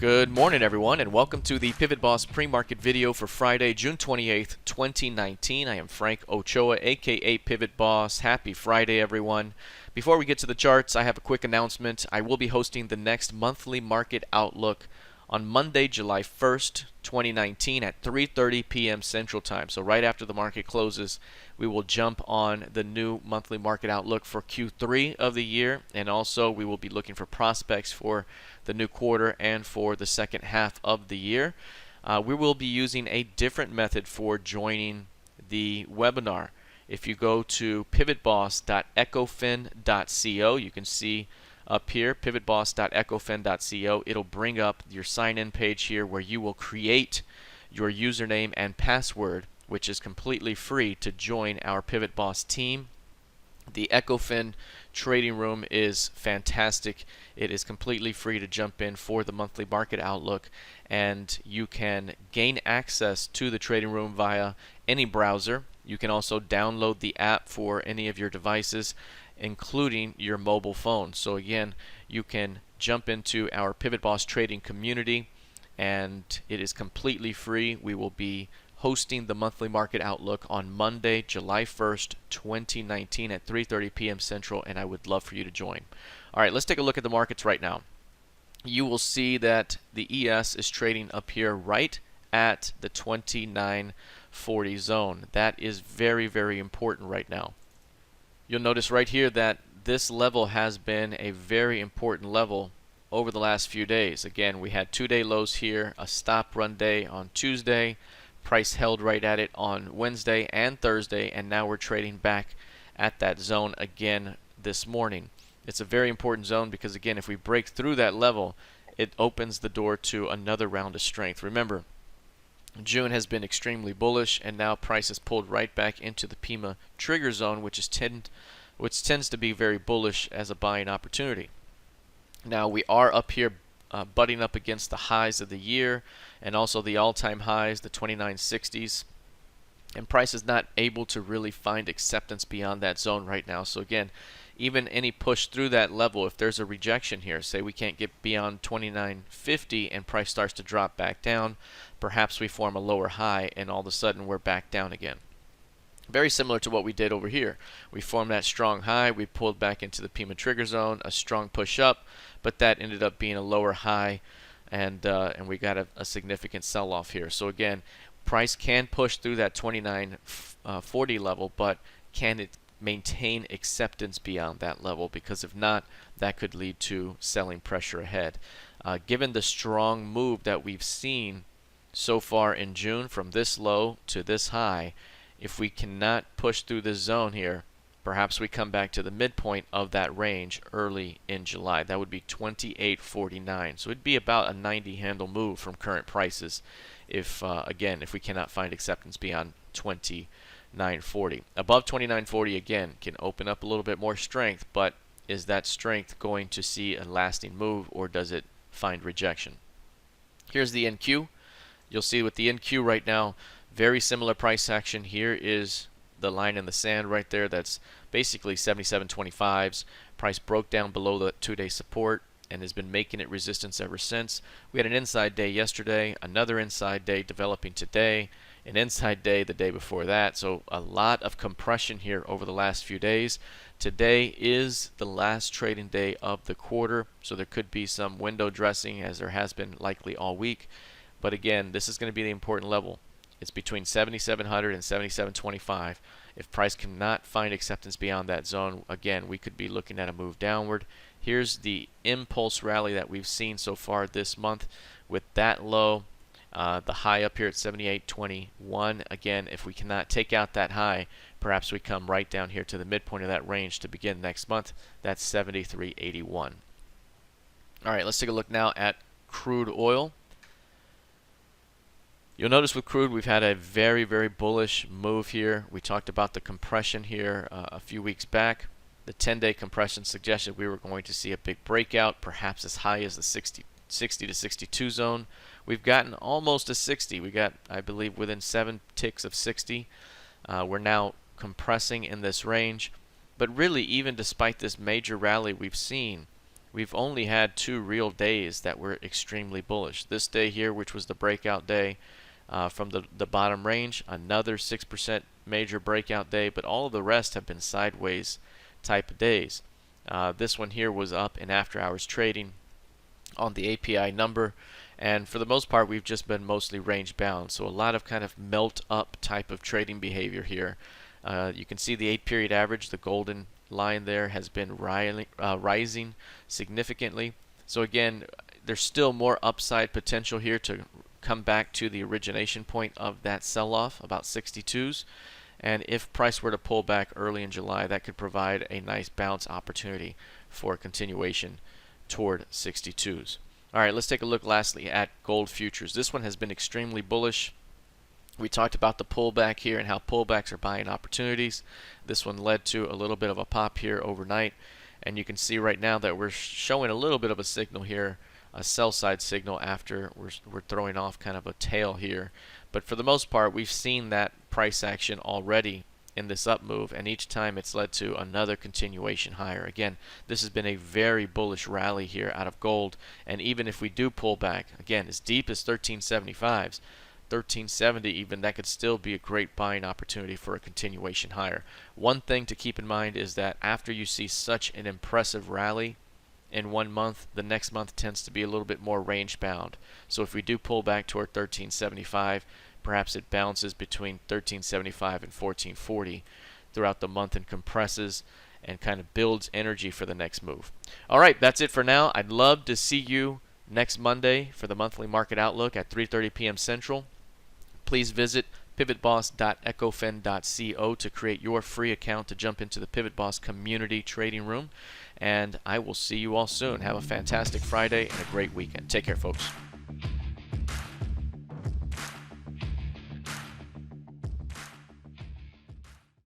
Good morning, everyone, and welcome to the PivotBoss pre-market video for Friday, June 28th, 2019. I am Frank Ochoa, aka PivotBoss. Happy Friday, everyone. Before we get to the charts, I have a quick announcement. I will be hosting the next monthly market outlook on Monday, July 1st, 2019 at 3:30 p.m. Central Time. So right after the market closes, we will jump on the new monthly market outlook for Q3 of the year, and also we will be looking for prospects for the new quarter and for the second half of the year. We will be using a different method for joining the webinar. If you go to pivotboss.ecofin.co, you can see up here, pivotboss.ecofin.co, it'll bring up your sign-in page here where you will create your username and password, which is completely free to join our PivotBoss team. The Ecofin Trading Room is fantastic. It is completely free to jump in for the monthly market outlook, and you can gain access to the trading room via any browser. You can also download the app for any of your devices, including your mobile phone. So again, you can jump into our PivotBoss trading community, and it is completely free. We will be hosting the monthly market outlook on Monday, July 1st, 2019 at 3:30 p.m. Central, and I would love for you to join. All right, let's take a look at the markets right now. You will see that the ES is trading up here right at the 2940 zone. That is very, very important right now. You'll notice right here that this level has been a very important level over the last few days. Again, we had two-day lows here, a stop run day on Tuesday. Price held right at it on Wednesday and Thursday, and now we're trading back at that zone again this morning. It's a very important zone because, again, if we break through that level, it opens the door to another round of strength. Remember, June has been extremely bullish, and now price is pulled right back into the PIMA trigger zone, which tends to be very bullish as a buying opportunity. Now we are up here butting up against the highs of the year and also the all-time highs, the 2960s, and price is not able to really find acceptance beyond that zone right now. So again, even any push through that level, if there's a rejection here, say we can't get beyond 2950 and price starts to drop back down, perhaps we form a lower high and all of a sudden we're back down again. Very similar to what we did over here. We formed that strong high, we pulled back into the PIMA trigger zone, a strong push up, but that ended up being a lower high, and we got a significant sell-off here. So again, price can push through that 2940 level, but can it maintain acceptance beyond that level? Because if not, that could lead to selling pressure ahead. Given the strong move that we've seen so far in June from this low to this high, if we cannot push through this zone here, perhaps we come back to the midpoint of that range early in July. That would be 28.49. So it'd be about a 90 handle move from current prices if, again, if we cannot find acceptance beyond 29.40. Above 29.40, again, can open up a little bit more strength, but is that strength going to see a lasting move, or does it find rejection? Here's the NQ. You'll see with the NQ right now, very similar price action. Here is the line in the sand right there. That's basically 77.25s. Price broke down below the two-day support and has been making it resistance ever since. We had an inside day yesterday, another inside day developing today, an inside day the day before that. So a lot of compression here over the last few days. Today is the last trading day of the quarter, so there could be some window dressing, as there has been likely all week. But again, this is going to be the important level. It's between 7,700 and 77.25. If price cannot find acceptance beyond that zone, again, we could be looking at a move downward. Here's the impulse rally that we've seen so far this month with that low, the high up here at 78.21. Again, if we cannot take out that high, perhaps we come right down here to the midpoint of that range to begin next month. That's 73.81. All right, let's take a look now at crude oil. You'll notice with crude, we've had a very, very bullish move here. We talked about the compression here a few weeks back. The 10-day compression suggested we were going to see a big breakout, perhaps as high as the 60 to 62 zone. We've gotten almost to 60. We got, I believe, within 7 ticks of 60. We're now compressing in this range. But really, even despite this major rally we've seen, we've only had 2 real days that were extremely bullish. This day here, which was the breakout day from the bottom range, another 6% major breakout day, but all of the rest have been sideways type of days. This one here was up in after hours trading on the API number, and for the most part we've just been mostly range bound, so a lot of kind of melt up type of trading behavior here. You can see the 8-period average, the golden line there, has been rising significantly. So again, there's still more upside potential here to come back to the origination point of that sell-off, about 62s. And if price were to pull back early in July, that could provide a nice bounce opportunity for continuation toward 62s. All right, let's take a look lastly at gold futures. This one has been extremely bullish. We talked about the pullback here and how pullbacks are buying opportunities. This one led to a little bit of a pop here overnight, and you can see right now that we're showing a little bit of a signal here, a sell side signal, after we're throwing off kind of a tail here. But for the most part, we've seen that price action already in this up move, and each time it's led to another continuation higher. Again, this has been a very bullish rally here out of gold, and even if we do pull back again as deep as 1375s, 1370 even, that could still be a great buying opportunity for a continuation higher. One thing to keep in mind is that after you see such an impressive rally in 1 month, the next month tends to be a little bit more range bound. So if we do pull back toward 1375, perhaps it bounces between 1375 and 1440 throughout the month and compresses and kind of builds energy for the next move. All right, that's it for now. I'd love to see you next Monday for the monthly market outlook at 3:30 p.m. Central. Please visit pivotboss.ecofen.co to create your free account to jump into the PivotBoss community trading room. And I will see you all soon. Have a fantastic Friday and a great weekend. Take care, folks.